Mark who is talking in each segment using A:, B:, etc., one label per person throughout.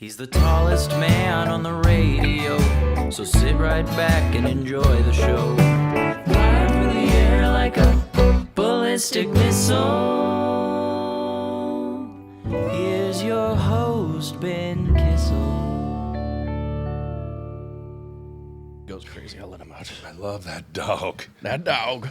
A: He's the tallest man on the radio, so sit right back and enjoy the show. Flying through the air like a ballistic missile. Here's your host, Ben Kissel.
B: Goes crazy. I'll let him out.
C: I love that dog.
B: That dog.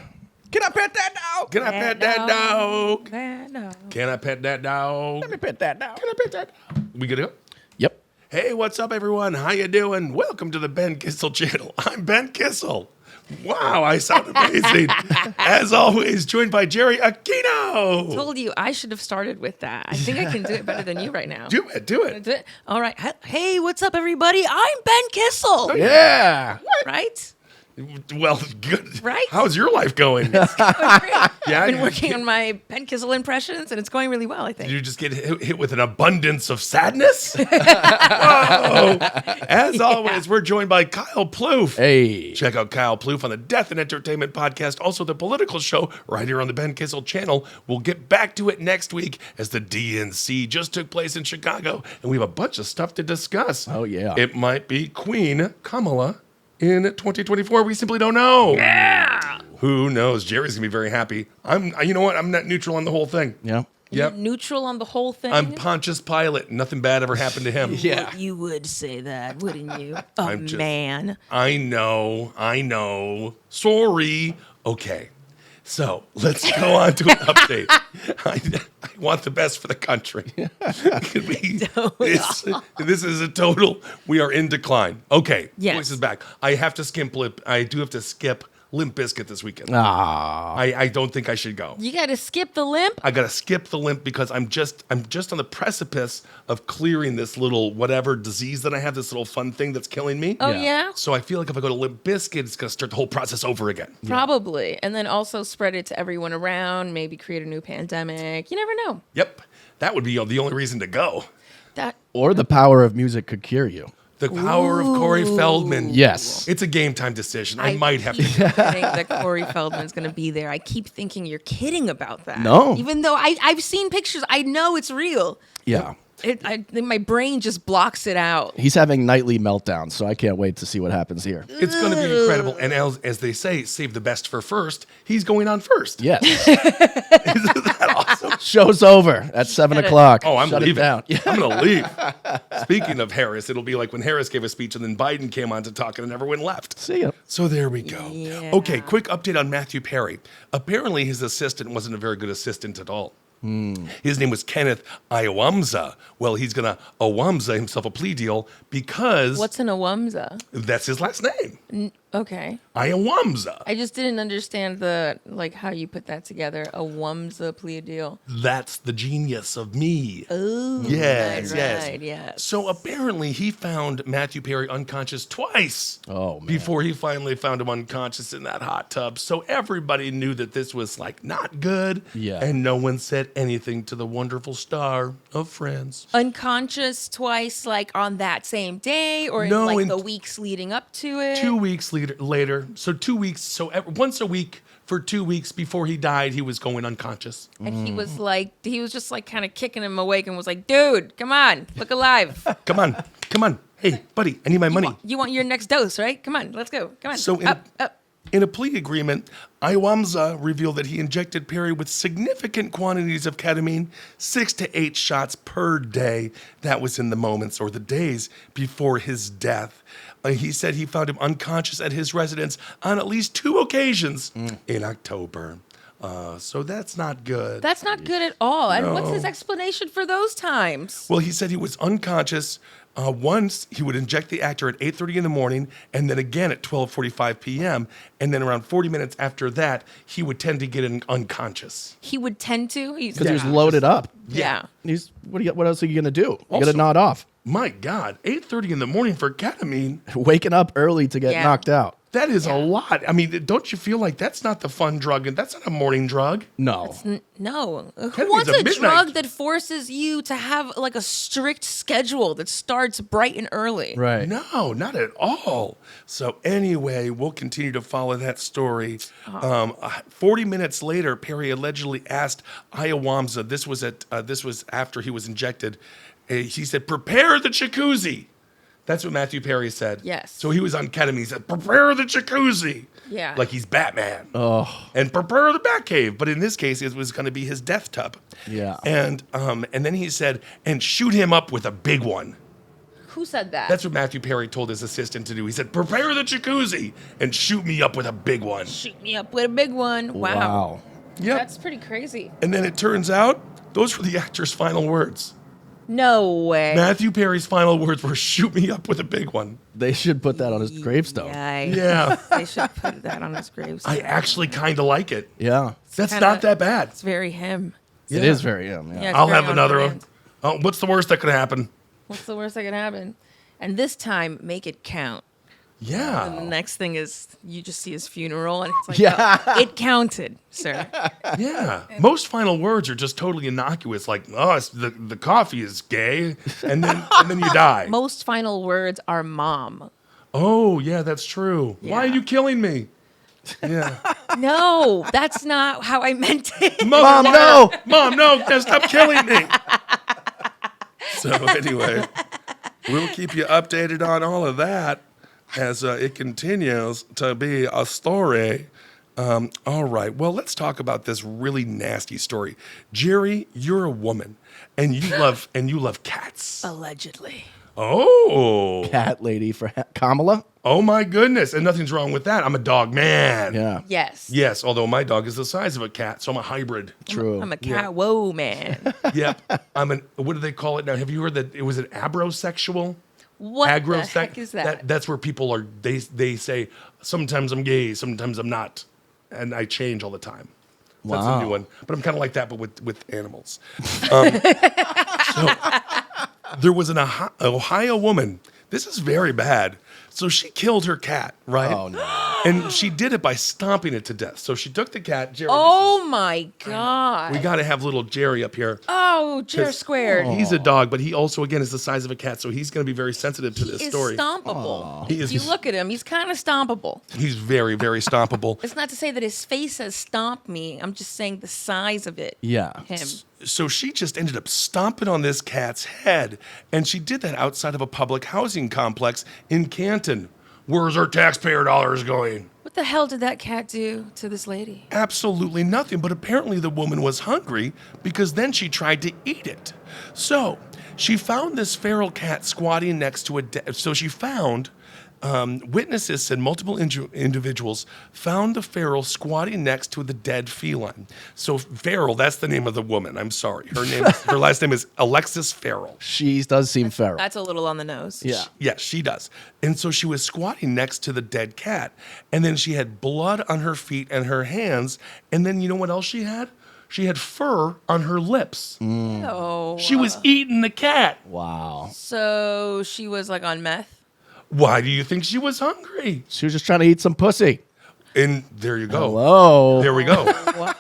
B: Can I pet that dog?
C: Can I pet that dog?
D: That dog.
C: Can I pet that dog?
B: Let me pet that dog.
C: Can I pet that dog? We good to go?
B: Yep.
C: Hey, what's up, everyone? How you doing? Welcome to the Ben Kissel channel. I'm Ben Kissel. Wow, I sound amazing. As always, joined by Jerii Aquino.
D: Told you I should have started with that. I think I can do it better than you right now.
C: Do it, do it.
D: Do it. All right. Hey, what's up, everybody? I'm Ben Kissel.
B: Yeah.
D: Right?
C: Well, good.
D: Right?
C: How's your life going?
D: Going great.
C: Yeah,
D: I've been
C: you-
D: working on my Ben Kissel impressions, and it's going really well, I
C: Did
D: think.
C: you just get hit with an abundance of sadness? Whoa. As always, we're joined by Kyle Ploof.
B: Hey.
C: Check out Kyle Ploof on the Death and Entertainment podcast, also the political show right here on the Ben Kissel channel. We'll get back to it next week as the DNC just took place in Chicago, and we have a bunch of stuff to discuss.
B: Oh, yeah.
C: It might be Queen Kamala in 2024. We simply don't know.
D: Yeah.
C: Who knows? Jerry's going to be very happy. You know what? I'm not neutral on the whole thing.
B: Yeah.
C: Yep.
D: Neutral on the whole thing.
C: I'm Pontius Pilate. Nothing bad ever happened to him.
B: Yeah.
D: You would say that, wouldn't you? Oh,
C: I'm just-
D: man.
C: I know. Sorry. Okay. So let's go on to an update. I want the best for the country. This is a total, we are in decline. Okay.
D: Yes.
C: Voice is back. I do have to skip Limp Bizkit this weekend.
B: Ah.
C: I don't think I should go.
D: You got to skip the limp?
C: I gotta skip the limp because I'm just on the precipice of clearing this little whatever disease that I have, this little fun thing that's killing me.
D: Oh,
B: Yeah.
D: yeah?
C: So I feel like if I go to Limp Bizkit, it's gonna start the whole process over again.
D: Probably. And then also spread it to everyone around, maybe create a new pandemic. You never know.
C: Yep, that would be the only reason to go.
D: That
B: Or the power of music could cure you.
C: The power of Corey Feldman.
B: Yes.
C: It's a game time decision. I might have
D: keep
C: to.
D: forgetting that Corey Feldman's going to be there. I keep thinking you're kidding about that.
B: No.
D: Even though I've seen pictures, I know it's real.
B: Yeah.
D: My brain just blocks it out.
B: He's having nightly meltdowns, so I can't wait to see what happens here.
C: It's going to be incredible. And as they say, save the best for first. He's going on first.
B: Yes.
C: Isn't that awesome?
B: Show's over at 7 o'clock.
C: Oh, I'm
B: Shut it
C: leaving.
B: down. Yeah.
C: I'm going to leave. Speaking of Harris, it'll be like when Harris gave a speech and then Biden came on to talk and everyone left.
B: See ya.
C: So there we go.
D: Yeah.
C: Okay, quick update on Matthew Perry. Apparently his assistant wasn't a very good assistant at all. His name was Kenneth Iowamza. Well, he's going to Iowamza himself a plea deal because
D: What's an Awamza?
C: that's his last name.
D: Okay.
C: Iowamza.
D: I just didn't understand how you put that together. A Wamza plea deal.
C: That's the genius of me.
D: Oh,
C: Yes,
D: right,
C: yes.
D: right, yes.
C: So apparently he found Matthew Perry unconscious twice.
B: Oh, man.
C: Before he finally found him unconscious in that hot tub. So everybody knew that this was like not good.
B: Yeah.
C: And no one said anything to the wonderful star of Friends.
D: Unconscious twice, like on that same day, or
C: No,
D: in
C: in
D: the weeks leading up to it.
C: 2 weeks later. So 2 weeks. So once a week for 2 weeks before he died, he was going unconscious.
D: And he was just like kind of kicking him awake and was like, dude, come on, look alive.
C: Come on. Hey, buddy, I need my money.
D: You want your next dose, right? Come on, let's go. Come on.
C: So
D: up.
C: in a plea agreement, Iowamza revealed that he injected Perry with significant quantities of ketamine, 6 to 8 shots per day. That was in the moments or the days before his death. He said he found him unconscious at his residence on at least 2 occasions in October. So that's not good.
D: That's not good at all. And what's his explanation for those times?
C: Well, he said he was unconscious. Once he would inject the actor at 8:30 in the morning, and then again at 12:45 p.m. And then around 40 minutes after that, he would tend to get unconscious.
D: He would tend to.
B: Because he was loaded up.
D: Yeah.
B: What else are you going to do? You got
C: Also-
B: to nod off.
C: My God, 8:30 in the morning for ketamine.
B: Waking up early to get
D: Yeah.
B: knocked out.
C: That is a lot. I mean, don't you feel like that's not the fun drug, and that's not a morning drug?
B: No.
D: No. Who
C: Ketamine's
D: wants
C: a
D: a
C: midnight.
D: drug that forces you to have like a strict schedule that starts bright and early?
B: Right.
C: No, not at all. So anyway, we'll continue to follow that story. 40 minutes later, Perry allegedly asked Iowamza. This was after he was injected. He said, prepare the jacuzzi. That's what Matthew Perry said.
D: Yes.
C: So he was on ketamine. He said, prepare the jacuzzi.
D: Yeah.
C: Like he's Batman.
B: Oh,
C: And prepare the Batcave. But in this case, it was going to be his death tub.
B: yeah.
C: And then he said, and shoot him up with a big one.
D: Who said that?
C: That's what Matthew Perry told his assistant to do. He said, prepare the jacuzzi and shoot me up with a big one.
D: Shoot me up with a big one. Wow.
C: Yep.
D: That's pretty crazy.
C: And then it turns out those were the actor's final words.
D: No way.
C: Matthew Perry's final words were, shoot me up with a big one.
B: They should put that on his gravestone.
C: Yeah.
D: They should put that on his gravestone.
C: I actually kind of like it.
B: Yeah.
C: That's
D: Kinda-
C: not that bad.
D: It's very him.
B: It is very him. Yeah.
D: Yeah, it's
C: I'll
D: very
C: have
D: on
C: another one.
D: brand.
C: Oh, what's the worst that could happen?
D: What's the worst that could happen? And this time, make it count. And the
C: Yeah.
D: next thing is you just see his funeral, and it's like,
B: Yeah.
D: oh, it counted, sir.
C: Yeah. Most final words are just totally innocuous, like, oh, the coffee is gay, and then you die.
D: Most final words are mom.
C: Oh, yeah, that's true. Why are
D: Yeah.
C: you killing me? Yeah.
D: No, that's not how I meant it.
B: Mom, no.
C: Mom, no, stop killing me. So anyway, we'll keep you updated on all of that as it continues to be a story. All right. Well, let's talk about this really nasty story. Jerii, you're a woman, and you love cats.
D: Allegedly.
C: Oh,
B: Cat lady for Kamala.
C: oh my goodness! And nothing's wrong with that. I'm a dog man.
B: Yeah.
D: Yes.
C: Yes, although my dog is the size of a cat, so I'm a hybrid.
B: True.
D: I'm a cat. Whoa, man.
C: Yep. What do they call it now? Have you heard that it was an abrosexual?
D: What the
C: Agrosec-
D: heck is that?
C: That's where people are. They say sometimes I'm gay, sometimes I'm not, and I change all the time. That's a
B: Wow.
C: new one. But I'm kind of like that, but with animals. So there was an Ohio woman. This is very bad. So she killed her cat, right?
B: Oh no.
C: And she did it by stomping it to death. So she took the cat, Jerii.
D: Oh my God.
C: We got to have little Jerii up here.
D: Oh, Jer squared.
C: He's a dog, but he also, again, is the size of a cat, so he's going to be very sensitive to this
D: He is
C: story.
D: stompable.
C: He
D: If
C: is-
D: you look at him, he's kind of stompable.
C: He's very, very stompable.
D: It's not to say that his face has stomped me. I'm just saying the size of it.
B: Yeah.
D: Him.
C: So she just ended up stomping on this cat's head, and she did that outside of a public housing complex in Canton. Where's our taxpayer dollars going?
D: What the hell did that cat do to this lady?
C: Absolutely nothing, but apparently the woman was hungry because then she tried to eat it. So she found this feral cat squatting next to so she found witnesses said multiple individuals found the feral squatting next to the dead feline. So feral, that's the name of the woman. I'm sorry. Her last name is Alexis Feral.
B: She does seem feral.
D: That's a little on the nose.
B: Yeah.
C: Yes, she does. And so she was squatting next to the dead cat. And then she had blood on her feet and her hands. And then you know what else she had? She had fur on her lips.
D: Oh.
C: She was eating the cat.
B: Wow.
D: So she was like on meth?
C: Why do you think she was hungry?
B: She was just trying to eat some pussy.
C: And there you go.
B: Hello.
C: There we go.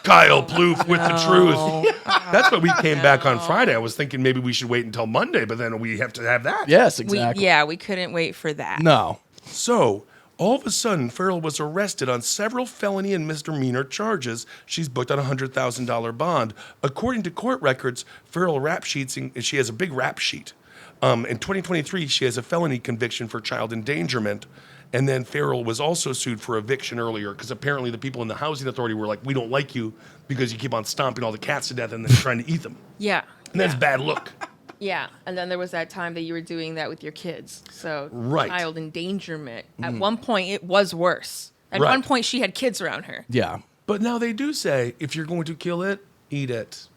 C: Kyle Ploof with the truth. That's what we came back on Friday. I was thinking maybe we should wait until Monday, but then we have to have that.
B: Yes, exactly.
D: We couldn't wait for that.
B: No.
C: So, all of a sudden, Farrell was arrested on several felony and misdemeanor charges. She's booked on a $100,000 bond. According to court records, Farrell rap sheets, she has a big rap sheet. In 2023, she has a felony conviction for child endangerment. And then Farrell was also sued for eviction earlier because apparently the people in the housing authority were like, we don't like you because you keep on stomping all the cats to death and then trying to eat them.
D: Yeah.
C: And that's a bad look.
D: Yeah. And then there was that time that you were doing that with your kids. So
C: Right.
D: child endangerment. At one point, it was worse. At
C: Right.
D: one point, she had kids around her.
B: Yeah.
C: But now they do say, if you're going to kill it, eat it.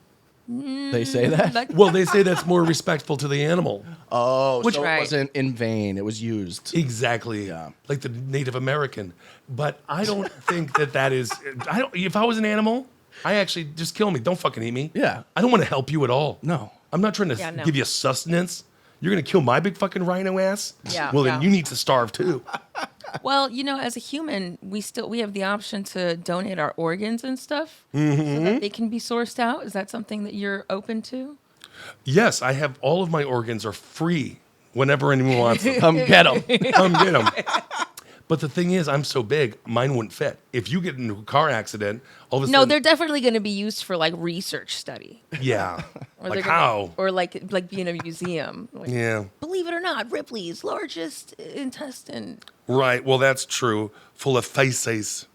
B: They say that?
D: Like,
C: Well, they say that's more respectful to the animal.
B: Oh,
C: Which-
B: so
D: Right.
B: it wasn't in vain. It was used.
C: Exactly.
B: Yeah.
C: Like the Native American. But I don't think that is. If I was an animal, I actually just kill me. Don't fucking eat me.
B: Yeah.
C: I don't want to help you at all.
B: No.
C: I'm not trying to
D: Yeah, no.
C: give you sustenance. You're gonna kill my big fucking rhino ass.
D: Yeah,
C: Well, then
D: yeah.
C: you need to starve too.
D: well, as a human, we have the option to donate our organs and stuff so that they can be sourced out. Is that something that you're open to?
C: Yes, I have all of my organs are free whenever anyone wants them.
B: Come get them.
C: Come get them. But the thing is, I'm so big, mine wouldn't fit. If you get into a car accident, all of a
D: No,
C: sudden,
D: they're definitely going to be used for like research study.
C: yeah,
D: Or
C: like
D: they're gonna-
C: how?
D: Or like be in a museum. Like,
C: Yeah,
D: believe it or not, Ripley's largest intestine.
C: right. Well, that's true. Full of faces.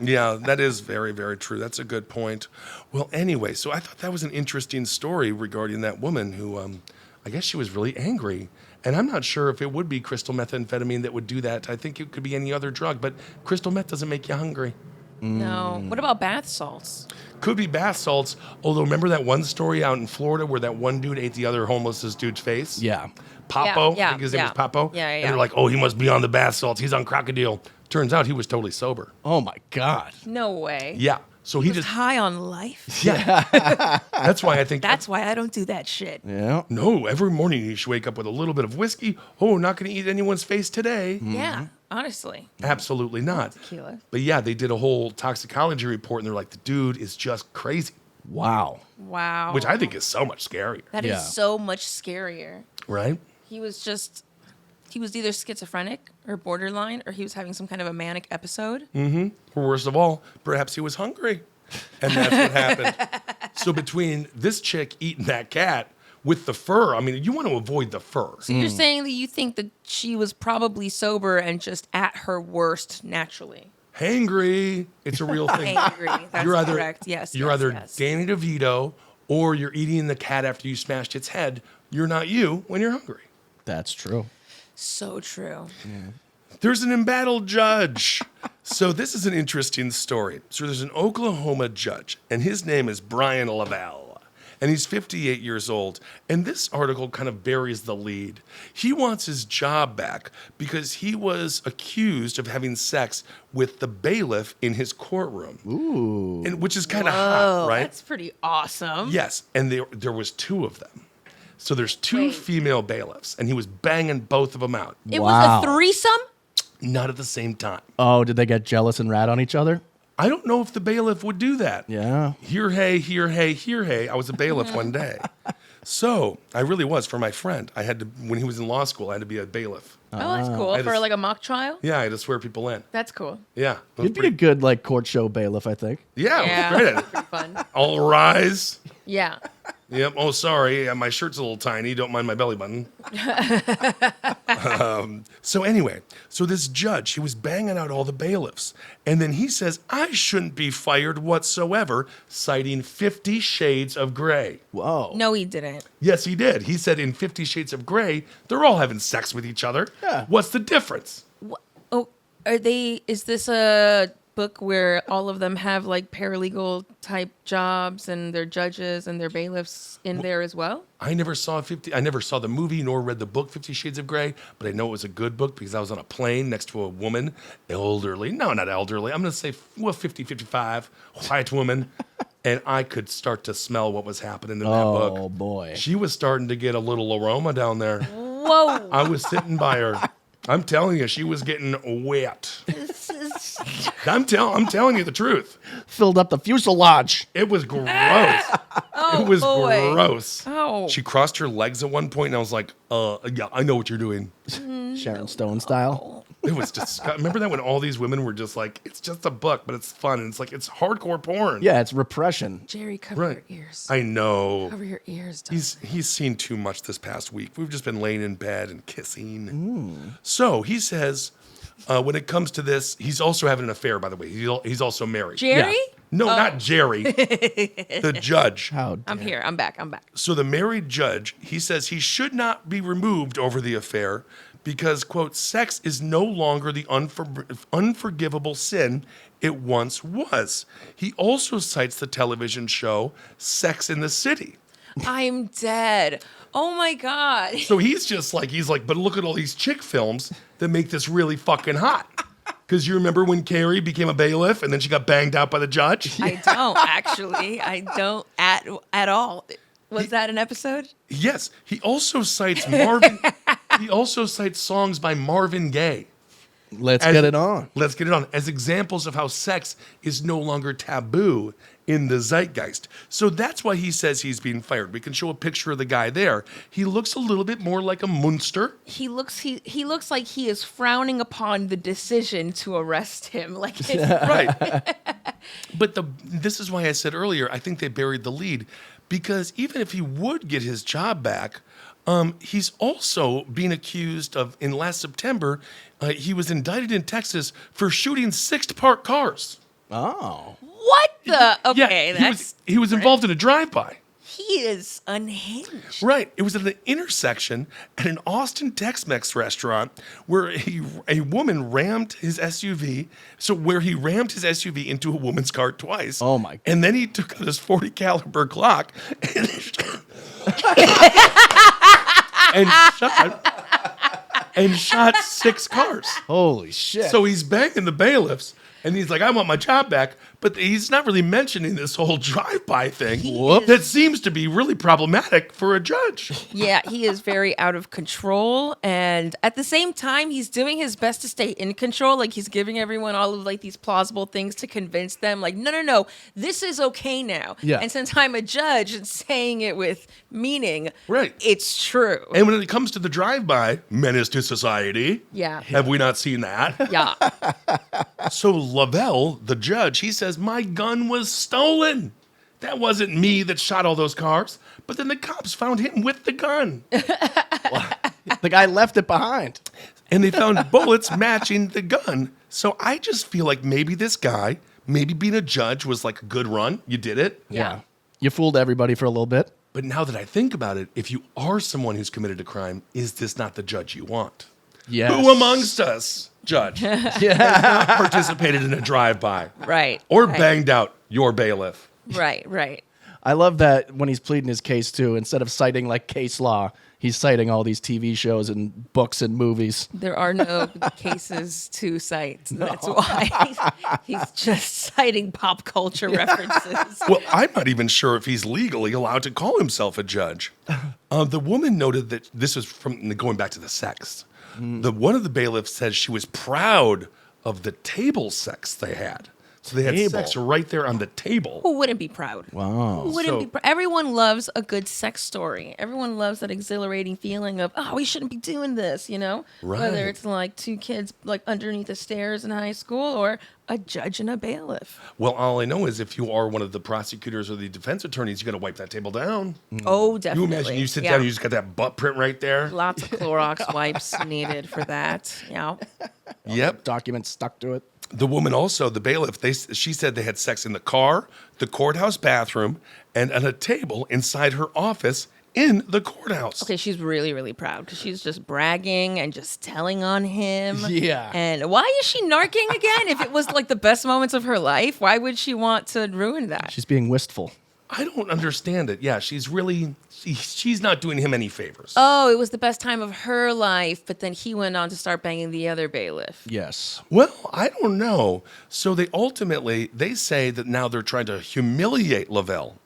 C: Yeah, that is very, very true. That's a good point. Well, anyway, so I thought that was an interesting story regarding that woman who, I guess she was really angry. And I'm not sure if it would be crystal methamphetamine that would do that. I think it could be any other drug, but crystal meth doesn't make you hungry.
D: No. What about bath salts?
C: Could be bath salts. Although, remember that one story out in Florida where that one dude ate the other homeless dude's face?
B: Yeah.
C: Papo.
D: Yeah,
C: I think his name
D: yeah.
C: was Papo.
D: Yeah, yeah,
C: And
D: yeah.
C: they're like, oh, he must be on the bath salts. He's on crocodile. Turns out he was totally sober.
B: Oh my God.
D: No way.
C: Yeah. So he
D: He was
C: just,
D: high on life.
C: yeah. That's why I think
D: That's why I don't do that shit.
B: Yeah.
C: no, every morning you should wake up with a little bit of whiskey. Oh, not going to eat anyone's face today.
D: Yeah, honestly.
C: Absolutely not.
D: Tequila.
C: But yeah, they did a whole toxicology report and they're like, the dude is just crazy,
B: Wow.
D: Wow.
C: which I think is so much scarier,
D: That is
B: Yeah.
D: so much scarier.
C: right?
D: He was either schizophrenic or borderline, or he was having some kind of a manic episode.
C: Or worst of all, perhaps he was hungry. And that's what happened. So between this chick eating that cat with the fur, I mean, you want to avoid the fur.
D: So you're saying that you think that she was probably sober and just at her worst naturally.
C: Hangry. It's a real thing.
D: Angry. That's
C: You're either,
D: correct. Yes.
C: You're
D: yes,
C: either
D: yes.
C: Danny DeVito or you're eating the cat after you smashed its head. You're not you when you're hungry.
B: That's true.
D: So true.
C: There's an embattled judge. So this is an interesting story. So there's an Oklahoma judge, and his name is Brian Lavelle, and he's 58 years old. And this article kind of buries the lead. He wants his job back because he was accused of having sex with the bailiff in his courtroom.
B: Ooh.
C: And which is kind of
D: Oh,
C: hot, right?
D: that's pretty awesome.
C: Yes, and there was two of them. So there's two
D: Wait.
C: female bailiffs, and he was banging both of them out.
D: It
B: Wow.
D: was a threesome?
C: Not at the same time.
B: Oh, did they get jealous and rat on each other?
C: I don't know if the bailiff would do that.
B: Yeah.
C: Here, hey, here, hey, here, hey. I was a bailiff one day. So I really was for my friend. I had to, when he was in law school, I had to be a bailiff.
D: Oh, that's cool.
C: I
D: For
C: just-
D: like a mock trial?
C: Yeah, I had to swear people in.
D: That's cool.
C: Yeah. It was
B: You'd be a good like court show bailiff, I think.
C: yeah,
D: Yeah.
C: it was great at it.
D: Pretty fun.
C: All rise.
D: Yeah.
C: Yep. Oh, sorry. My shirt's a little tiny. Don't mind my belly button. So anyway, so this judge, he was banging out all the bailiffs. And then he says, I shouldn't be fired whatsoever, citing 50 Shades of Grey.
B: Whoa.
D: No, he didn't.
C: Yes, he did. He said in 50 Shades of Grey, they're all having sex with each other.
B: Yeah.
C: What's the difference?
D: Oh, is this a book where all of them have like paralegal type jobs and they're judges and they're bailiffs in there as well?
C: I never saw the movie nor read the book 50 Shades of Grey, but I know it was a good book because I was on a plane next to a woman, elderly. No, not elderly. I'm going to say, 50, 55, white woman. And I could start to smell what was happening in that book.
B: Oh boy.
C: She was starting to get a little aroma down there.
D: Whoa.
C: I was sitting by her. I'm telling you, she was getting wet. I'm telling you the truth.
B: Filled up the fuselage.
C: It was gross.
D: Oh,
C: It was
D: boy.
C: gross.
D: Oh.
C: She crossed her legs at one point, and I was like, yeah, I know what you're doing.
B: Sharon Stone style.
C: It was disgusting. Remember that when all these women were just like, it's just a book, but it's fun. And it's like, it's hardcore porn.
B: Yeah, it's repression.
D: Jerry, cover
C: Right.
D: your ears.
C: I know.
D: Cover your ears. Doug.
C: He's seen too much this past week. We've just been laying in bed and kissing. So he says, when it comes to this, he's also having an affair, by the way. He's also married.
D: Jerry?
C: No, not Jerry. The judge.
B: How
D: I'm here. I'm back.
C: So the married judge, he says he should not be removed over the affair because, quote, sex is no longer the unforgivable sin it once was. He also cites the television show Sex in the City.
D: I'm dead. Oh my God.
C: So he's like, but look at all these chick films that make this really fucking hot. Because you remember when Carrie became a bailiff and then she got banged out by the judge?
D: I don't actually. I don't at all. Was that an episode?
C: Yes. He also cites Marvin. He also cites songs by Marvin Gaye.
B: Let's get it on.
C: Let's get it on. As examples of how sex is no longer taboo in the zeitgeist. So that's why he says he's being fired. We can show a picture of the guy there. He looks a little bit more like a Munster.
D: He looks like he is frowning upon the decision to arrest him. Like it's,
C: Right. But this is why I said earlier, I think they buried the lead, because even if he would get his job back, he's also being accused of, in last September, he was indicted in Texas for shooting 6 parked cars.
B: Oh.
D: what the? Okay,
C: yeah, he was involved in a drive-by.
D: he is unhinged.
C: Right. It was at an intersection at an Austin Tex-Mex restaurant where a woman rammed his SUV. So where he rammed his SUV into a woman's car twice.
B: Oh, my.
C: And then he took out his 40 caliber Glock and shot 6 cars.
B: Holy shit.
C: So he's banging the bailiffs. And he's like, I want my job back. But he's not really mentioning this whole drive-by thing.
D: Whoop.
C: That seems to be really problematic for a judge.
D: Yeah, he is very out of control, and at the same time, he's doing his best to stay in control. Like he's giving everyone all of like these plausible things to convince them, like, no, this is okay now.
B: Yeah.
D: And since I'm a judge and saying it with meaning,
C: Right.
D: it's true.
C: And when it comes to the drive-by, menace to society.
D: Yeah.
C: Have we not seen that?
D: Yeah.
C: So Lavelle, the judge, he says, my gun was stolen. That wasn't me that shot all those cars. But then the cops found him with the gun.
B: The guy left it behind.
C: And they found bullets matching the gun. So I just feel like maybe this guy, maybe being a judge was like a good run. You did it.
D: Yeah.
B: You fooled everybody for a little bit.
C: But now that I think about it, if you are someone who's committed a crime, is this not the judge you want?
B: Yes.
C: Who amongst us, judge, has not participated in a drive-by
D: Right.
C: or
D: right,
C: banged out your bailiff?
D: Right.
B: I love that when he's pleading his case too, instead of citing like case law, he's citing all these TV shows and books and movies.
D: There are no cases to cite. That's why he's just citing pop culture references.
C: Well, I'm not even sure if he's legally allowed to call himself a judge. The woman noted that this was from going back to the sex. One of the bailiffs said she was proud of the table sex they had. So they had
B: Table.
C: sex right there on the table.
D: Who wouldn't be proud?
B: Wow.
D: Who wouldn't be proud? Everyone loves a good sex story. Everyone loves that exhilarating feeling of, oh, we shouldn't be doing this, you know?
C: Right.
D: Whether it's like 2 kids like underneath the stairs in high school or a judge and a bailiff.
C: Well, all I know is if you are one of the prosecutors or the defense attorneys, you got to wipe that table down.
D: Oh,
C: You
D: definitely.
C: imagine you sit
D: Yeah.
C: down and you just got that butt print right there.
D: Lots of Clorox wipes needed for that. Yeah.
C: Yep.
B: Documents stuck to it.
C: The woman also, the bailiff, she said they had sex in the car, the courthouse bathroom, and at a table inside her office in the courthouse.
D: Okay, she's really, really proud because she's just bragging and just telling on him.
B: Yeah.
D: And why is she narking again? If it was like the best moments of her life, why would she want to ruin that?
B: She's being wistful.
C: I don't understand it. Yeah, she's not doing him any favors.
D: Oh, it was the best time of her life, but then he went on to start banging the other bailiff.
B: Yes.
C: Well, I don't know. So they say that now they're trying to humiliate Lavelle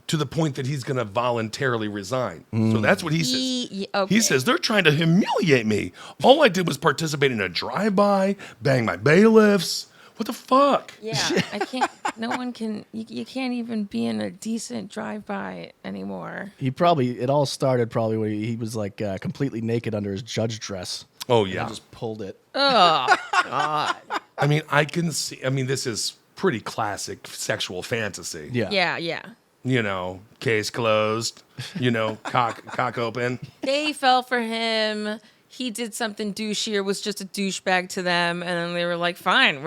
C: to the point that he's going to voluntarily resign. So that's what he says.
D: Okay.
C: He says, they're trying to humiliate me. All I did was participate in a drive-by, bang my bailiffs. What the fuck?
D: Yeah, I can't. No one can. You can't even be in a decent drive-by anymore.
B: It all started probably when he was like completely naked under his judge dress.
C: Oh,
B: He
C: yeah.
B: just pulled it.
D: Oh God.
C: I mean, this is pretty classic sexual fantasy.
B: Yeah.
D: Yeah.
C: You know, case closed, cock open.
D: They fell for him. He did something douchey or was just a douchebag to them, and then they were like, "Fine,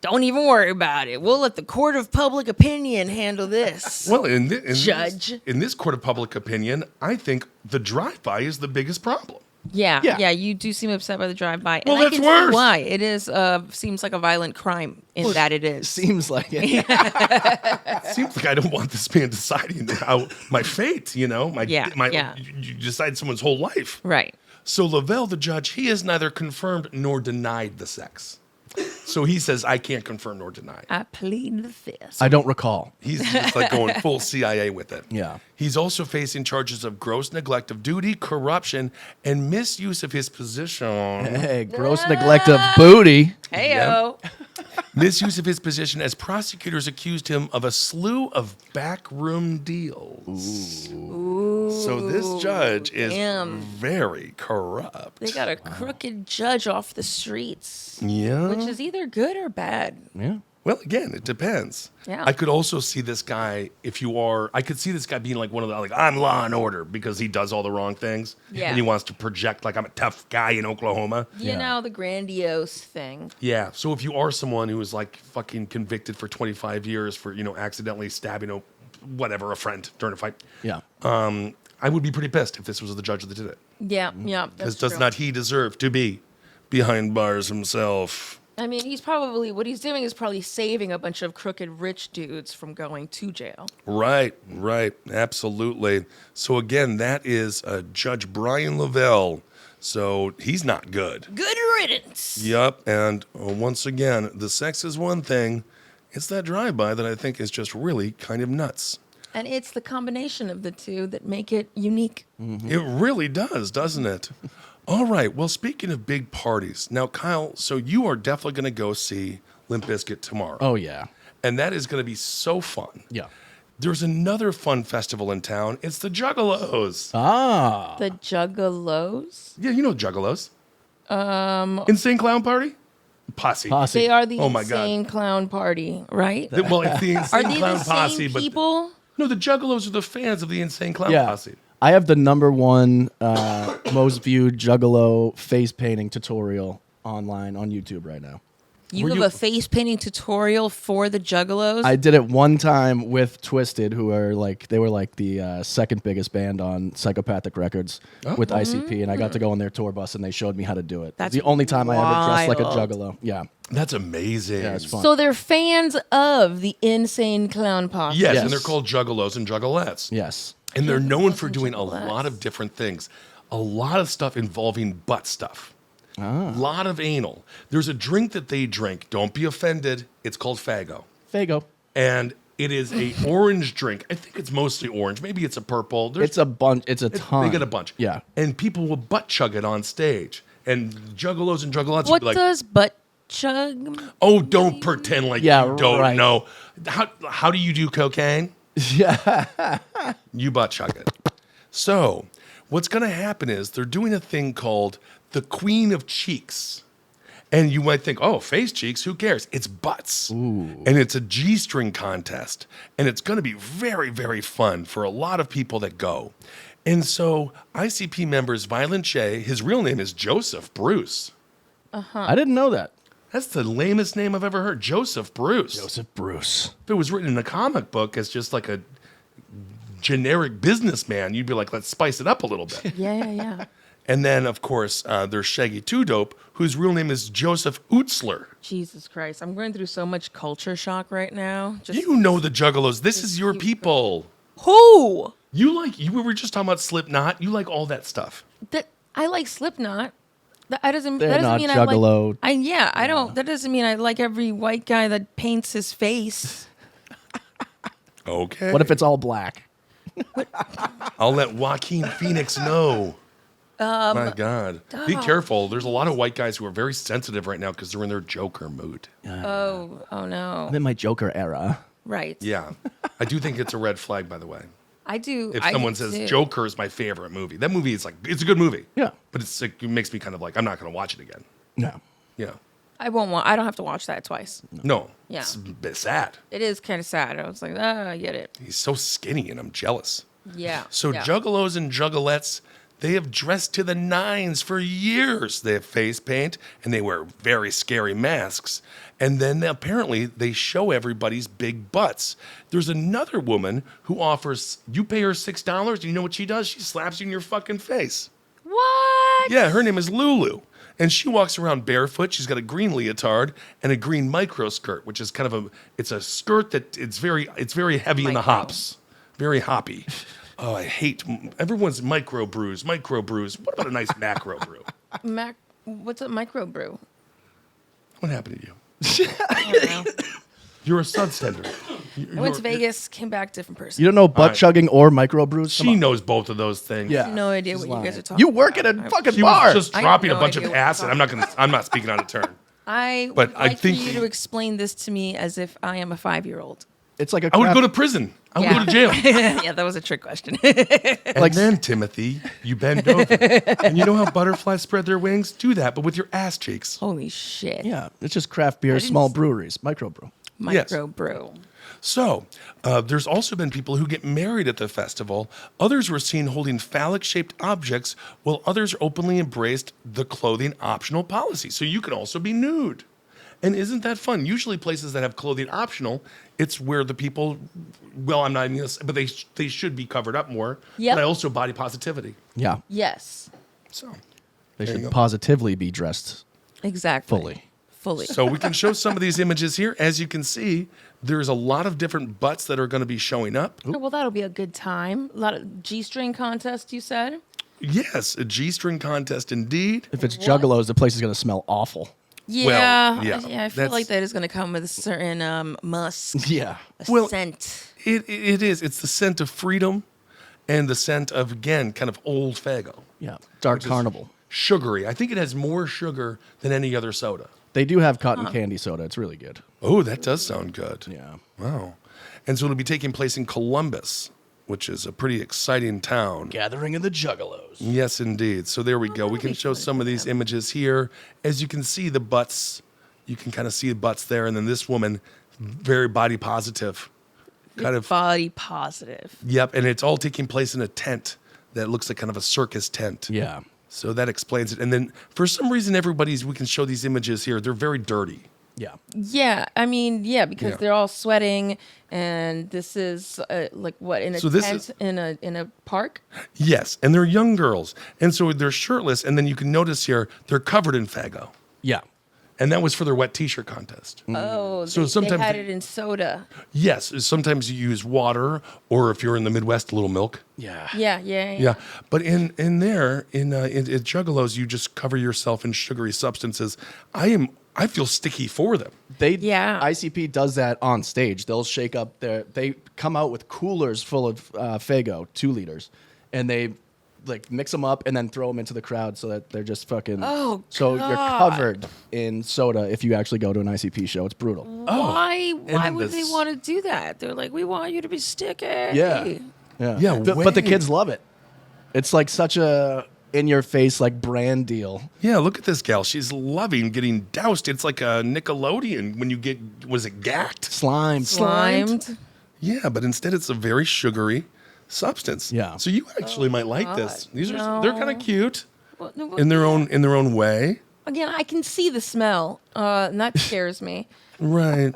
D: don't even worry about it. We'll let the court of public opinion handle this."
C: Well, in
D: Judge.
C: this court of public opinion, I think the drive-by is the biggest problem.
D: Yeah. You do seem upset by the drive-by.
C: Well,
D: and I
C: that's
D: can see
C: worse.
D: why. It is seems like a violent crime in that it is.
B: Seems like it.
C: It seems like I don't want this man deciding how my fate,
D: Yeah.
C: You decide someone's whole life.
D: Right.
C: So Lavelle, the judge, he has neither confirmed nor denied the sex. So he says, I can't confirm nor deny.
D: I plead the fifth.
B: I don't recall.
C: He's just like going full CIA with it.
B: Yeah.
C: He's also facing charges of gross neglect of duty, corruption, and misuse of his position.
B: Hey, gross neglect of booty.
D: Heyo.
C: Misuse of his position as prosecutors accused him of a slew of backroom deals. So this judge is
D: damn.
C: very corrupt.
D: They got a crooked judge off the streets,
C: Yeah.
D: which is either good or bad.
B: Yeah.
C: Well, again, it depends.
D: Yeah.
C: I could also see this guy, I could see this guy being like one of the, like, I'm law and order because he does all the wrong things.
D: Yeah.
C: And he wants to project like I'm a tough guy in Oklahoma.
D: You know, the grandiose thing.
C: Yeah. So if you are someone who is like fucking convicted for 25 years for, accidentally stabbing a friend during a fight,
B: Yeah.
C: I would be pretty pissed if this was the judge that did it.
D: Yeah, yeah.
C: Because
D: That's
C: does
D: true.
C: not he deserve to be behind bars himself?
D: I mean, what he's doing is probably saving a bunch of crooked rich dudes from going to jail.
C: Right, absolutely. So again, that is Judge Brian Lavelle. So he's not good.
D: Good riddance.
C: Yep, and once again, the sex is one thing. It's that drive-by that I think is just really kind of nuts.
D: And it's the combination of the two that make it unique.
C: It really does, doesn't it? All right, well, speaking of big parties, now, Kyle, so you are definitely going to go see Limp Bizkit tomorrow.
B: Oh, yeah.
C: And that is going to be so fun.
B: Yeah.
C: There's another fun festival in town. It's the Juggalos.
B: Ah.
D: The Juggalos?
C: Yeah, you know Juggalos. Insane Clown Party? Posse.
B: Posse.
D: They are the
C: Oh my God.
D: insane clown party, right?
C: Well, it's the
D: Are
C: Insane
D: they
C: Clown
D: the
C: Posse,
D: same
C: but
D: people?
C: no, the Juggalos are the fans of the Insane Clown
B: Yeah.
C: Posse.
B: I have the #1 most viewed Juggalo face painting tutorial online on YouTube right now.
D: You
C: Were
D: have
C: you-
D: a face painting tutorial for the Juggalos?
B: I did it one time with Twisted, who are they were like the second biggest band on Psychopathic Records with ICP, and I got to go on their tour bus and they showed me how to do it.
D: That's
B: the only time I ever dressed like a
D: wild.
B: Juggalo. Yeah,
C: That's amazing.
B: yeah, it's fun.
D: So they're fans of the insane clown posse.
C: Yes,
B: Yes.
C: and they're called Juggalos and Juggalettes.
B: yes,
C: And they're known for
D: and
C: doing a
D: Juggalettes.
C: lot of different things. A lot of stuff involving butt stuff. A lot of anal. There's a drink that they drink. Don't be offended. It's called Fago.
B: Fago.
C: And it is a orange drink. I think it's mostly orange. Maybe it's a purple.
B: It's a bunch. It's a ton.
C: They get a bunch.
B: Yeah.
C: And people will butt chug it on stage. And Juggalos and Juggalettes will
D: What
C: be like,
D: does butt chug?
C: oh, don't pretend like
B: Yeah,
C: you don't
B: right.
C: know. How do you do cocaine?
B: Yeah.
C: You butt chug it. So, what's going to happen is they're doing a thing called the Queen of Cheeks. And you might think, oh, face cheeks, who cares? It's butts. And it's a G-string contest. And it's going to be very, very fun for a lot of people that go. And so ICP members Violent J, his real name is Joseph Bruce.
B: I didn't know that.
C: That's the lamest name I've ever heard. Joseph Bruce.
B: Joseph Bruce.
C: If it was written in a comic book as just like a generic businessman, you'd be like, let's spice it up a little bit.
D: Yeah.
C: And then, of course, there's Shaggy Two Dope, whose real name is Joseph Utzler.
D: Jesus Christ. I'm going through so much culture shock right now. Just
C: You know the Juggalos. This is your people.
D: Who?
C: We were just talking about Slipknot. You like all that stuff.
D: That I like Slipknot. That doesn't
B: They're not
D: mean
B: Juggalo.
D: I like. I don't. That doesn't mean I like every white guy that paints his face.
C: Okay.
B: What if it's all black?
C: I'll let Joaquin Phoenix know. My God. Be careful. There's a lot of white guys who are very sensitive right now because they're in their Joker mood.
D: Oh no.
B: I'm in my Joker era.
D: Right.
C: Yeah. I do think it's a red flag, by the way.
D: I do.
C: If
D: I
C: someone
D: do
C: says
D: too.
C: Joker is my favorite movie, that movie is like, it's a good movie.
B: Yeah.
C: But it makes me kind of like, I'm not going to watch it again.
B: No.
C: Yeah.
D: I won't want. I don't have to watch that twice.
C: No.
D: Yeah.
C: It's a bit sad.
D: It is kind of sad. I was like, I get it.
C: He's so skinny and I'm jealous.
D: Yeah.
C: So
D: yeah.
C: Juggalos and Juggalettes, they have dressed to the nines for years. They have face paint and they wear very scary masks. And then apparently they show everybody's big butts. There's another woman who offers, you pay her $6. Do you know what she does? She slaps you in your fucking face.
D: What?
C: Yeah, her name is Lulu. And she walks around barefoot. She's got a green leotard and a green micro skirt, which is kind of it's a skirt that it's very heavy in the
D: Micro.
C: hops. Very hoppy. Oh, I hate everyone's micro brews. What about a nice macro brew?
D: What's a microbrew?
C: What happened to you?
D: I don't know.
C: You're a substandard.
D: I went to Vegas, came back, different person.
B: You don't know butt
C: right.
B: chugging or microbrews?
C: She knows both of those things.
B: Yeah.
D: No idea
B: She's
D: what you guys
B: lying.
D: are talking
B: You work at
D: about.
B: a fucking
C: She
B: bar.
C: was just
D: I have
C: dropping
D: no
C: a bunch of
D: idea what
C: acid.
D: you're
C: I'm not speaking out of turn.
D: I
C: But
D: would
C: I
D: like
C: think
D: for you to explain this to me as if I am a 5-year-old.
B: It's like a
C: I would
B: craft-
C: go to prison. I would go to jail.
D: Yeah, that was a trick question.
C: And then, Timothy, you bend over. And you know how butterflies spread their wings? Do that, but with your ass cheeks.
D: Holy shit.
B: Yeah, it's just craft beer,
D: didn't
B: small
D: s-
B: breweries, microbrew.
C: Yes.
D: Micro brew.
C: So, there's also been people who get married at the festival. Others were seen holding phallic-shaped objects, while others openly embraced the clothing optional policy. So you can also be nude. And isn't that fun? Usually places that have clothing optional, it's where the people, well, I'm not even gonna say, but they should be covered up more.
D: Yep.
C: But also body positivity.
B: Yeah,
D: Yes.
C: So,
B: they
C: There you
B: should
C: go.
B: positively be dressed
D: Exactly.
B: fully.
D: Fully.
C: so we can show some of these images here. As you can see, there's a lot of different butts that are going to be showing up.
D: Oh, well, that'll be a good time. A lot of G-string contest, you said?
C: Yes, a G-string contest indeed.
B: If it's
D: What?
B: Juggalos, the place is gonna smell awful.
D: Yeah.
C: yeah,
D: I feel
C: that's-
D: like that is going to come with a certain musk.
B: Yeah,
D: A
C: Well,
D: scent.
C: It is. It's the scent of freedom and the scent of, again, kind of old Faygo.
B: yeah. Dark
C: Which is
B: Carnival.
C: Sugary. I think it has more sugar than any other soda.
B: They do have cotton candy soda. It's really good.
C: Oh, that does sound good.
B: Yeah.
C: Wow. And so it'll be taking place in Columbus, which is a pretty exciting town.
B: Gathering of the Juggalos.
C: Yes, indeed. So there we go. We
D: that'll
C: can
D: be
C: show
D: fun
C: some
D: for
C: of these
D: them.
C: images here. As you can see, the butts, you can kind of see the butts there. And then this woman, very body positive. Kind of,
D: Body positive.
C: yep. And it's all taking place in a tent that looks like kind of a circus tent.
B: Yeah.
C: So that explains it. And then for some reason, we can show these images here. They're very dirty.
B: Yeah.
D: Yeah, I mean, yeah, because
C: Yeah.
D: they're all sweating, and this is like what in a
C: So this
D: tent
C: is-
D: in a park.
C: Yes. And they're young girls. And so they're shirtless. And then you can notice here, they're covered in Faygo.
B: Yeah.
C: And that was for their wet t-shirt contest.
D: Oh,
C: So
D: they
C: sometimes
D: had
C: they-
D: it in soda.
C: Yes. Sometimes you use water, or if you're in the Midwest, a little milk.
B: Yeah.
D: Yeah.
C: Yeah, but in Juggalos, you just cover yourself in sugary substances. I feel sticky for them.
D: Yeah.
B: ICP does that on stage. They'll shake up they come out with coolers full of Faygo, 2 liters, and they like mix them up and then throw them into the crowd so that they're just fucking.
D: Oh,
B: So you're
D: God.
B: covered in soda if you actually go to an ICP show. It's brutal.
D: Why
C: and
D: would they
C: this-
D: want to do that? They're like, we want you to be sticky.
B: Yeah. Yeah.
C: Yeah,
B: But the
C: way-
B: kids love it. It's like such a in your face like brand deal.
C: Yeah, look at this gal. She's loving getting doused. It's like a Nickelodeon when you get, was it gacked?
B: Slimed.
D: Slimed.
C: Yeah, but instead it's a very sugary substance.
B: Yeah.
C: So you actually might like this. These are they're kind of cute
D: Well, no,
C: in their own way.
D: Again, I can see the smell, and that scares me.
C: Right.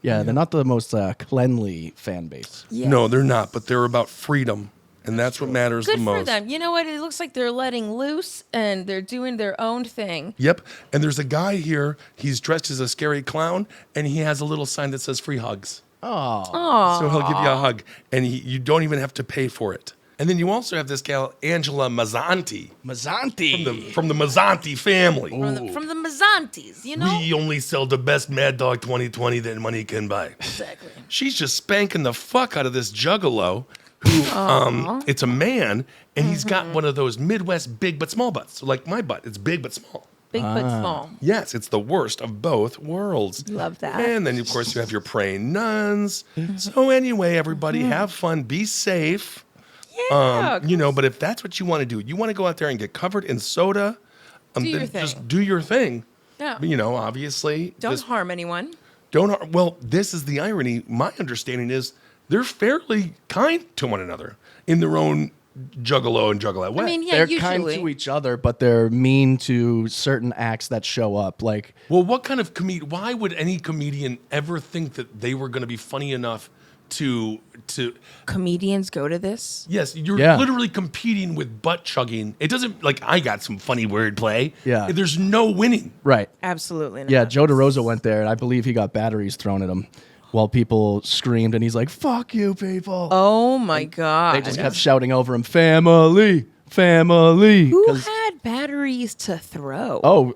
B: Yeah, they're not the most cleanly fan base.
D: Yeah.
C: No, they're not, but they're about freedom. And that's what matters
D: Good
C: the
D: for
C: most.
D: them. You know what? It looks like they're letting loose and they're doing their own thing.
C: Yep. And there's a guy here. He's dressed as a scary clown, and he has a little sign that says free hugs.
B: Oh.
C: So he'll give you a hug, and you don't even have to pay for it. And then you also have this gal, Angela Mazzanti,
B: Mazzanti.
C: from the Mazzanti family.
D: From the Mazzantis, you know?
C: We only sell the best Mad Dog 2020 that money can buy.
D: Exactly.
C: She's just spanking the fuck out of this Juggalo, who it's a man, and he's got one of those Midwest big but small butts. So like my butt, it's big but small.
D: Big but small.
C: Yes, it's the worst of both worlds.
D: Love that.
C: And then, of course, you have your praying nuns. So anyway, everybody, have fun, be safe.
D: Yeah.
C: But if that's what you want to do, you want to go out there and get covered in soda,
D: Do your
C: then
D: thing.
C: just do your thing.
D: Yeah.
C: But, obviously,
D: Don't harm anyone.
C: Well, this is the irony. My understanding is they're fairly kind to one another in their own Juggalo and Juggalette way.
D: I mean, yeah,
B: They're
D: usually.
B: kind to each other, but they're mean to certain acts that show up. Like,
C: Well, what kind of why would any comedian ever think that they were going to be funny enough to
D: Comedians go to this.
C: yes, you're
B: Yeah.
C: literally competing with butt chugging. It doesn't like I got some funny wordplay.
B: Yeah.
C: There's no winning.
B: right.
D: Absolutely not.
B: Yeah, Joe DeRosa went there, and I believe he got batteries thrown at him while people screamed, and he's like, fuck you, people.
D: Oh my God.
B: They just kept shouting over him, family, family.
D: Who
B: 'Cause
D: had batteries to throw?
B: Oh,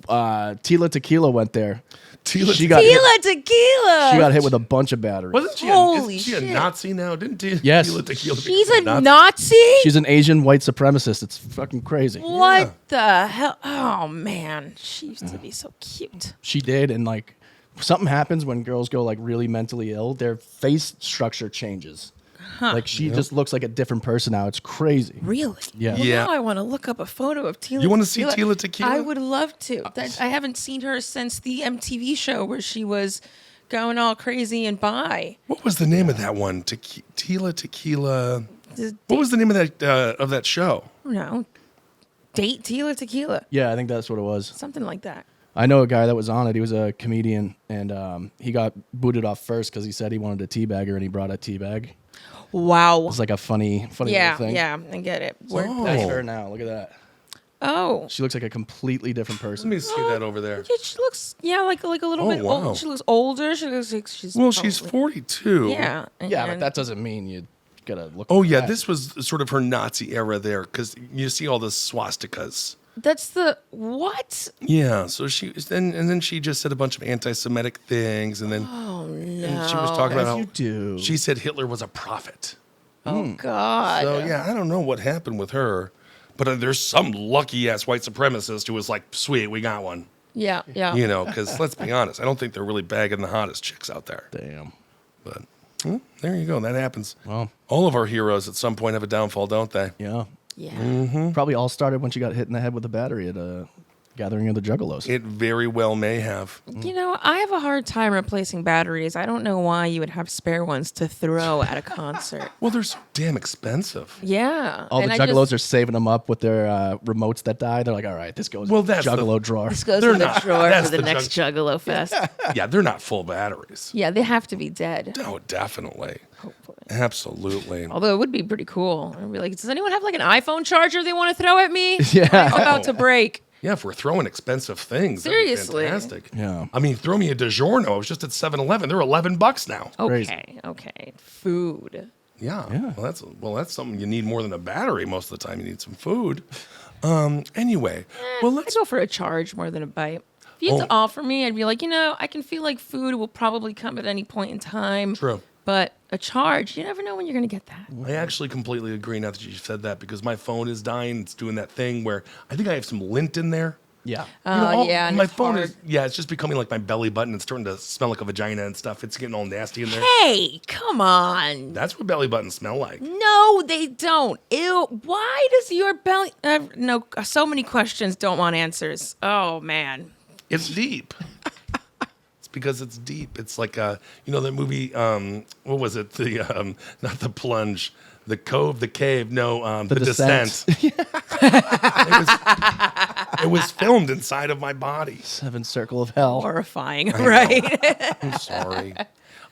B: Tila Tequila went there.
C: Tila
B: She got
D: Tequila.
B: She got hit with a bunch of batteries.
C: Wasn't she?
D: Holy
C: Isn't she a
D: shit.
C: Nazi now? Didn't
B: Yes.
C: Tila Tequila
D: She's
C: become
D: a Nazi?
B: She's an Asian white supremacist. It's fucking crazy.
D: What the hell? Oh, man. She used to be so cute.
B: She did, and like something happens when girls go like really mentally ill. Their face structure changes. Like she just looks like a different person now. It's crazy.
D: Really?
B: Yeah.
D: Well,
C: Yeah.
D: now I want to look up a photo of Tila.
C: You wanna see Tila Tequila?
D: I would love to. I haven't seen her since the MTV show where she was going all crazy and bi.
C: What was the name of that one? Tila Tequila. What was the name of that show?
D: No. Date Tila Tequila.
B: Yeah, I think that's what it was.
D: Something like that.
B: I know a guy that was on it. He was a comedian, and he got booted off first because he said he wanted a teabag her, and he brought a teabag.
D: Wow.
B: It's like a funny
D: Yeah,
B: little thing.
D: yeah, I get it. Where-
B: That's her now. Look at that.
D: Oh.
B: She looks like a completely different
C: Let
B: person.
C: me see that over there.
D: Yeah, she looks, like a little
C: Oh,
D: bit
C: wow.
D: old. She looks older. She looks like she's
C: Well, she's
D: probably-
C: 42.
D: Yeah.
B: Yeah, but
D: and-
B: that doesn't mean you gotta look.
C: Oh
B: like
C: yeah,
B: that.
C: this was sort of her Nazi era there because you see all the swastikas.
D: That's the what?
C: Yeah, so then she just said a bunch of anti-Semitic things, and then
D: Oh no!
C: and she was talking about
B: As
C: how
B: you do.
C: she said Hitler was a prophet.
D: Oh God!
C: So yeah, I don't know what happened with her, but there's some lucky ass white supremacist who was like, "Sweet, we got one."
D: Yeah, yeah.
C: You know, because let's be honest, I don't think they're really bagging the hottest chicks out there.
B: Damn.
C: But there you go, that happens.
B: Well,
C: All of our heroes at some point have a downfall, don't they?
B: yeah.
D: Yeah.
B: Probably all started when she got hit in the head with a battery at a gathering of the Juggalos.
C: It very well may have.
D: You know, I have a hard time replacing batteries. I don't know why you would have spare ones to throw at a concert.
C: Well, they're so damn expensive.
D: Yeah.
B: all
D: and
B: the
D: I
B: Juggalos
D: just-
B: are saving them up with their remotes that die. They're like, all right, this goes
C: Well,
B: in the
C: that's the-
B: Juggalo drawer.
D: This goes
C: They're
D: in the
C: not-
D: drawer
C: that's
D: for the
C: the
D: next Juggalo Fest.
C: Yeah, they're not full batteries.
D: Yeah, they have to be dead.
C: Oh, definitely.
D: Hopefully.
C: Absolutely.
D: Although it would be pretty cool. I'd be like, does anyone have like an iPhone charger they want to throw at me?
B: Yeah.
D: Mine's about to break.
C: Yeah, if we're throwing expensive things, that'd be
D: Seriously.
C: fantastic.
B: Yeah.
C: I mean, throw me a DiGiorno. I was just at 7-Eleven. They're $11 now.
D: Okay, okay. Food.
C: Yeah.
B: Yeah.
C: Well, that's something you need more than a battery most of the time. You need some food. Anyway, well,
D: I'd go for a charge more than a bite. If you had to
C: Oh.
D: offer me, I'd be like, I can feel like food will probably come at any point in time.
C: True.
D: But a charge, you never know when you're going to get that.
C: I actually completely agree now that you said that because my phone is dying. It's doing that thing where I think I have some lint in there.
B: Yeah.
D: Yeah, and
C: my
D: it's
C: phone
D: hard.
C: is it's just becoming like my belly button. It's starting to smell like a vagina and stuff. It's getting all nasty in there.
D: Hey, come on.
C: That's what belly buttons smell like.
D: No, they don't. Ew. Why does your belly... no, so many questions don't want answers. Oh, man.
C: It's deep. It's because it's deep. It's like that movie. What was it? The not the plunge, the cove, the cave. No, the descent. It was filmed inside of my body.
B: Seven Circle of Hell.
D: Horrifying, right?
C: I'm sorry.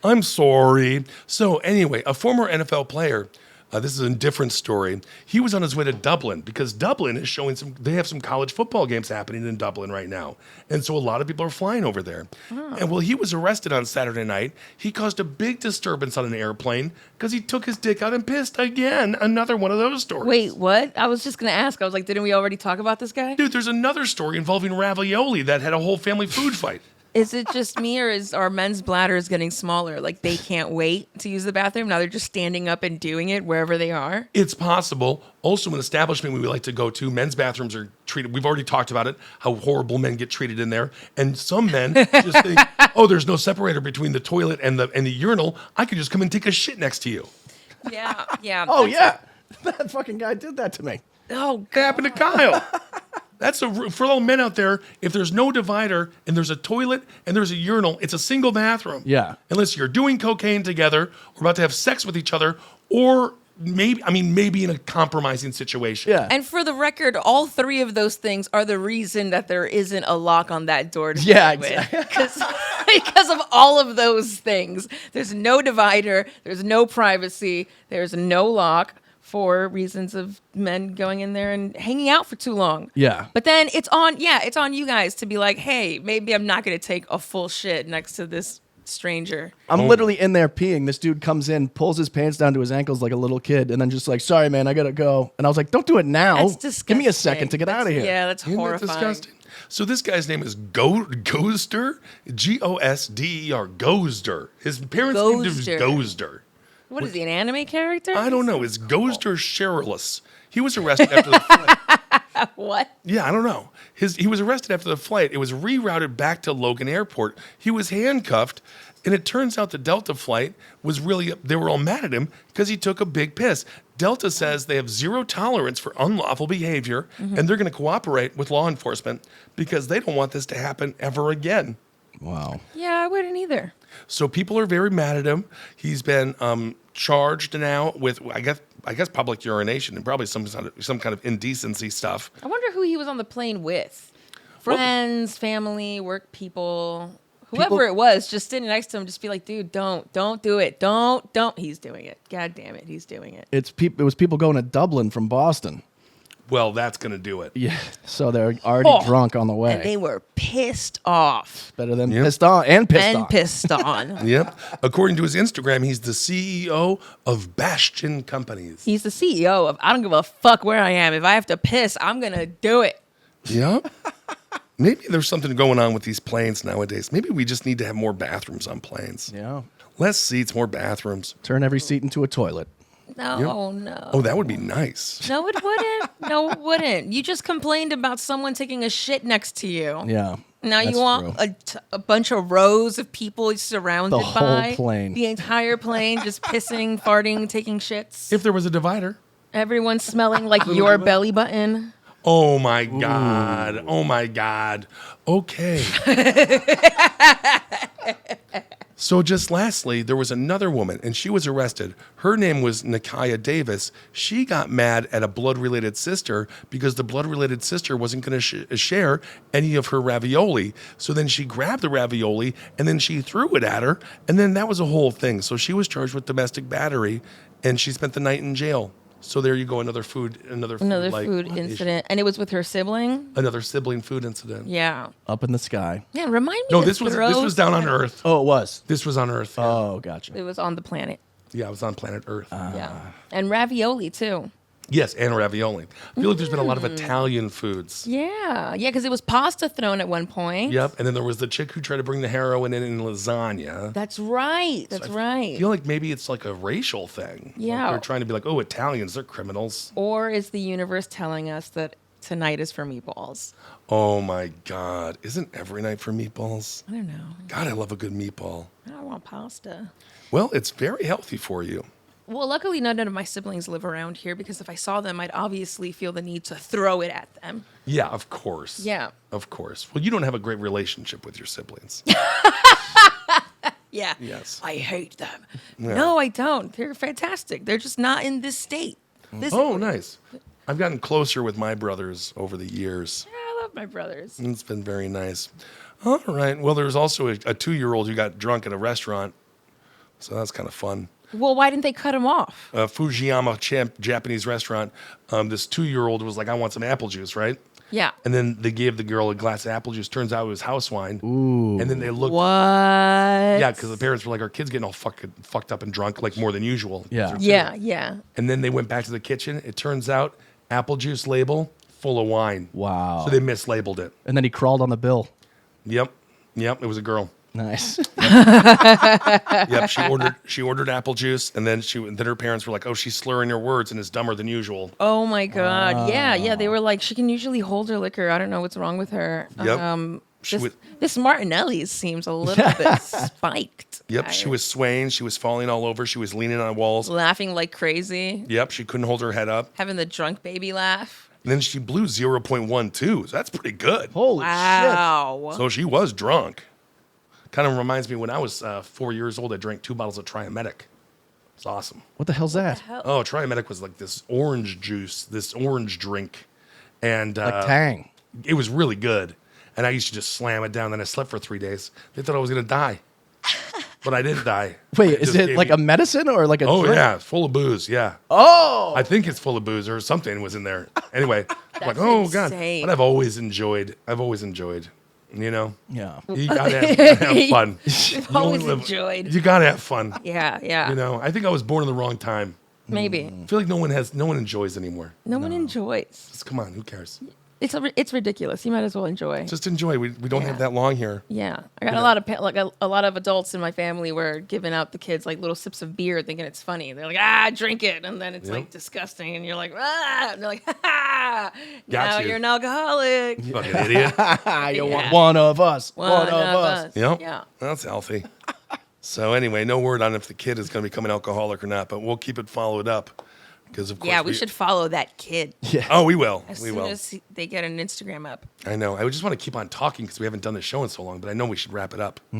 C: I'm sorry. So anyway, a former NFL player. This is a different story. He was on his way to Dublin because Dublin is showing they have some college football games happening in Dublin right now. And so a lot of people are flying over there. And he was arrested on Saturday night. He caused a big disturbance on an airplane because he took his dick out and pissed again. Another one of those stories.
D: Wait, what? I was just going to ask. I was like, didn't we already talk about this guy?
C: Dude, there's another story involving ravioli that had a whole family food fight.
D: Is it just me, or is our men's bladders getting smaller? Like they can't wait to use the bathroom. Now they're just standing up and doing it wherever they are.
C: It's possible. Also, an establishment we like to go to, men's bathrooms are treated. We've already talked about it, how horrible men get treated in there. And some men just think, oh, there's no separator between the toilet and the urinal. I could just come and take a shit next to you.
D: Yeah, yeah.
B: Oh, yeah. That fucking guy did that to me.
D: Oh,
C: It happened to Kyle. That's for all men out there. If there's no divider and there's a toilet and there's a urinal, it's a single bathroom.
B: Yeah.
C: Unless you're doing cocaine together or about to have sex with each other, or maybe in a compromising situation.
B: Yeah.
D: And for the record, all three of those things are the reason that there isn't a lock on that door to
B: Yeah,
D: begin with. Because of all of those things. There's no divider, there's no privacy, there's no lock for reasons of men going in there and hanging out for too long.
B: Yeah.
D: But then it's on you guys to be like, hey, maybe I'm not going to take a full shit next to this stranger.
B: I'm literally in there peeing. This dude comes in, pulls his pants down to his ankles like a little kid, and then just like, sorry, man, I gotta go. And I was like, don't do it now.
D: That's disgusting.
B: Give me a second to get out of here.
D: Yeah, that's
C: Isn't that
D: horrifying.
C: disgusting? So this guy's name is Gozder, Gosder. Gozder. His parents named him
D: Gozder.
C: Gozder.
D: What is he, an anime character?
C: I don't know. It's Gozder Shirless. He was arrested after the flight.
D: What?
C: Yeah, I don't know. He was arrested after the flight. It was rerouted back to Logan Airport. He was handcuffed, and it turns out the Delta flight was really, they were all mad at him because he took a big piss. Delta says they have zero tolerance for unlawful behavior, and they're going to cooperate with law enforcement because they don't want this to happen ever again.
B: Wow.
D: Yeah, I wouldn't either.
C: So people are very mad at him. He's been charged now with, I guess, public urination and probably some kind of indecency stuff.
D: I wonder who he was on the plane with. Friends, family, work people. Whoever it was, just sitting next to him, just be like, dude, don't do it. Don't. He's doing it. God damn it, he's doing it.
B: It was people going to Dublin from Boston.
C: Well, that's going to do it.
B: Yeah. So they're already drunk on the way.
D: And they were pissed off.
B: Better than
C: Yep.
B: pissed on and pissed
D: And
B: on.
D: pissed on.
C: Yep. According to his Instagram, he's the CEO of Bastion Companies.
D: He's the CEO of, I don't give a fuck where I am. If I have to piss, I'm going to do it.
C: Yep. Maybe there's something going on with these planes nowadays. Maybe we just need to have more bathrooms on planes.
B: Yeah.
C: Less seats, more bathrooms.
B: Turn every seat into a toilet.
D: No, no.
C: Oh, that would be nice.
D: No, it wouldn't. No, it wouldn't. You just complained about someone taking a shit next to you.
B: Yeah.
D: Now
B: that's
D: you want
B: true.
D: a bunch of rows of people surrounded
B: The whole
D: by
B: plane.
D: the entire plane, just pissing, farting, taking shits.
C: If there was a divider.
D: Everyone smelling like your belly button.
C: Oh my God. Oh my God. Okay. So just lastly, there was another woman and she was arrested. Her name was Nakia Davis. She got mad at a blood-related sister because the blood-related sister wasn't going to share any of her ravioli. So then she grabbed the ravioli and then she threw it at her. And then that was a whole thing. So she was charged with domestic battery and she spent the night in jail. So there you go, another food like,
D: food
C: issue.
D: incident. And it was with her sibling?
C: Another sibling food incident.
D: Yeah.
B: Up in the sky.
D: Yeah, remind me
C: No,
D: to
C: this was
D: throw-
C: down on Earth.
B: Oh, it was.
C: This was on Earth. Yeah.
B: Oh, gotcha.
D: It was on the planet.
C: Yeah, it was on planet Earth.
D: Yeah. And ravioli, too.
C: Yes, and ravioli. I feel like there's been a lot of Italian foods.
D: Yeah. Yeah, because it was pasta thrown at one point.
C: Yep, and then there was the chick who tried to bring the heroin in lasagna.
D: That's right. That's right.
C: I feel like maybe it's like a racial thing. Like
D: Yeah.
C: they're trying to be like, oh, Italians, they're criminals.
D: Or is the universe telling us that tonight is for meatballs?
C: Oh my God. Isn't every night for meatballs?
D: I don't know.
C: God, I love a good meatball.
D: I don't want pasta.
C: Well, it's very healthy for you.
D: Well, luckily, none of my siblings live around here because if I saw them, I'd obviously feel the need to throw it at them.
C: Yeah, of course.
D: Yeah.
C: Of course. Well, you don't have a great relationship with your siblings.
D: Yeah.
C: Yes.
D: I hate them.
C: Yeah.
D: No, I don't. They're fantastic. They're just not in this state.
C: Oh, nice. I've gotten closer with my brothers over the years.
D: Yeah, I love my brothers.
C: It's been very nice. All right. Well, there's also a 2-year-old who got drunk at a restaurant. So that's kind of fun.
D: Well, why didn't they cut him off?
C: Fujiyama Japanese restaurant. This 2-year-old was like, I want some apple juice, right?
D: Yeah.
C: And then they gave the girl a glass of apple juice. Turns out it was house wine. Ooh. And then they looked.
D: What?
C: Yeah, because the parents were like, our kid's getting all fucked up and drunk, like more than usual.
B: Yeah.
D: Yeah, yeah.
C: And then they went back to the kitchen. It turns out apple juice label full of wine.
B: Wow.
C: So they mislabeled it.
B: And then he crawled on the bill.
C: Yep. It was a girl.
B: Nice.
C: Yep, she ordered apple juice, and then her parents were like, "Oh, she's slurring her words and is dumber than usual."
D: Oh my God. Yeah. They were like, she can usually hold her liquor. I don't know what's wrong with her.
C: Yep.
D: This Martinelli's seems a little bit spiked.
C: Yep, she was swaying, she was falling all over, she was leaning on walls.
D: Laughing like crazy.
C: Yep, she couldn't hold her head up.
D: Having the drunk baby laugh.
C: And then she blew 0.12, so that's pretty good.
B: Holy
D: Wow.
C: So she was drunk. Kind of reminds me when I was 4 years old, I drank 2 bottles of Triametic. It's awesome.
B: shit. What the hell's that?
C: Oh, Triametic was like this orange juice, this orange drink. And
B: Like Tang.
C: it was really good. And I used to just slam it down. Then I slept for 3 days. They thought I was going to die. But I didn't die.
B: Wait,
C: It
B: is
C: just
B: it
C: gave
B: like
C: me-
B: a medicine or like a
C: Oh,
B: drink?
C: yeah. It's full of booze. Yeah.
B: Oh!
C: I think it's full of booze or something was in there. Anyway, I'm like,
D: That's
C: oh, God.
D: insane.
C: But I've always enjoyed. You know,
B: Yeah.
C: you gotta have fun.
D: I've always enjoyed.
C: You gotta have fun.
D: Yeah.
C: You know, I think I was born in the wrong time.
D: Maybe.
C: I feel like no one enjoys anymore.
D: No one enjoys.
C: Just come on, who cares?
D: It's ridiculous. You might as well enjoy.
C: Just enjoy. We don't have that long here.
D: Yeah, I got a lot of adults in my family were giving out the kids like little sips of beer, thinking it's funny. They're like, drink it, and then it's like disgusting, and you're like, and they're like, now you're an alcoholic.
C: Fucking idiot.
B: You want one of us.
D: One of us.
C: Yep.
D: Yeah.
C: That's healthy. So anyway, no word on if the kid is going to become an alcoholic or not, but we'll keep it followed up because of course.
D: Yeah, we should follow that kid.
B: Yeah.
C: Oh, we will.
D: As
C: We
D: soon
C: will.
D: as they get an Instagram up.
C: I know. I just want to keep on talking because we haven't done the show in so long, but I know we should wrap it up.
D: I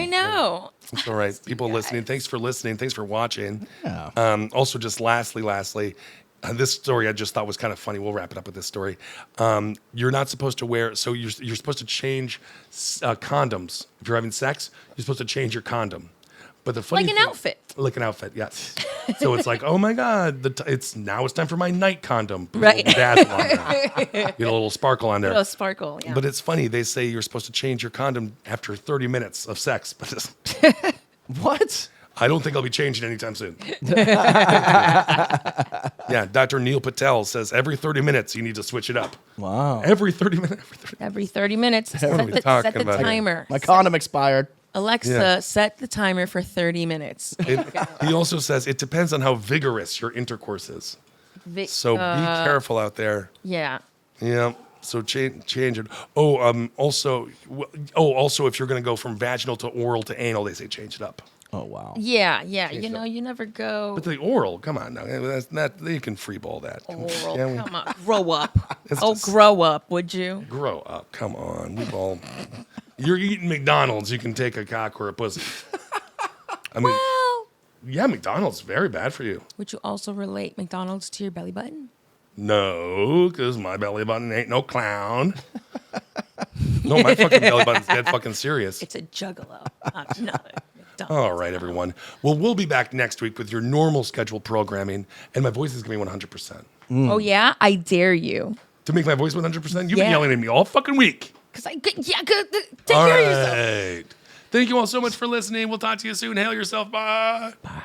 D: know.
C: It's all right. People listening, thanks for listening. Thanks for watching.
B: Yeah.
C: Also, just lastly, this story I just thought was kind of funny. We'll wrap it up with this story. You're not supposed to wear, so you're supposed to change condoms. If you're having sex, you're supposed to change your condom. But the funny
D: Like an
C: thing-
D: outfit.
C: Like an outfit, yes. So it's like, oh my God, it's time for my night condom. Put a
D: Right.
C: little dazzle on there. Get a little sparkle on there.
D: Little sparkle. Yeah.
C: But it's funny. They say you're supposed to change your condom after 30 minutes of sex. But
B: What?
C: I don't think I'll be changing anytime soon. Yeah, Dr. Neil Patel says every 30 minutes you need to switch it up.
B: Wow.
C: Every 30 minutes.
D: Every 30 minutes,
C: What are
D: set
C: we
D: the
C: talking about here?
D: timer.
B: My condom expired.
D: Alexa,
C: Yeah.
D: set the timer for 30 minutes.
C: He also says it depends on how vigorous your intercourse is. So be careful out there.
D: Yeah.
C: Yeah. So change it. Also, if you're going to go from vaginal to oral to anal, they say change it up.
B: Oh, wow.
D: Yeah. You know, you never go
C: But the oral, come on now, that's not. You can freeball that.
D: oral.
C: Yeah,
D: Come on. Grow up.
C: It's
D: Oh,
C: just-
D: grow up, would you?
C: Grow up. Come on. We've all. You're eating McDonald's. You can take a cock or a pussy. I mean,
D: Well,
C: yeah, McDonald's very bad for you.
D: would you also relate McDonald's to your belly button?
C: No, because my belly button ain't no clown. No, my fucking belly button's dead fucking serious.
D: It's a juggalo. Not a McDonald's.
C: All right, everyone. Well, we'll be back next week with your normal scheduled programming, and my voice is going to be 100%.
D: Oh, yeah? I dare you.
C: To make my voice 100%? You've
D: Yeah.
C: been yelling at me all fucking week.
D: Because take
C: All
D: care of yourself.
C: right. Thank you all so much for listening. We'll talk to you soon. Hail yourself. Bye.
B: Bye.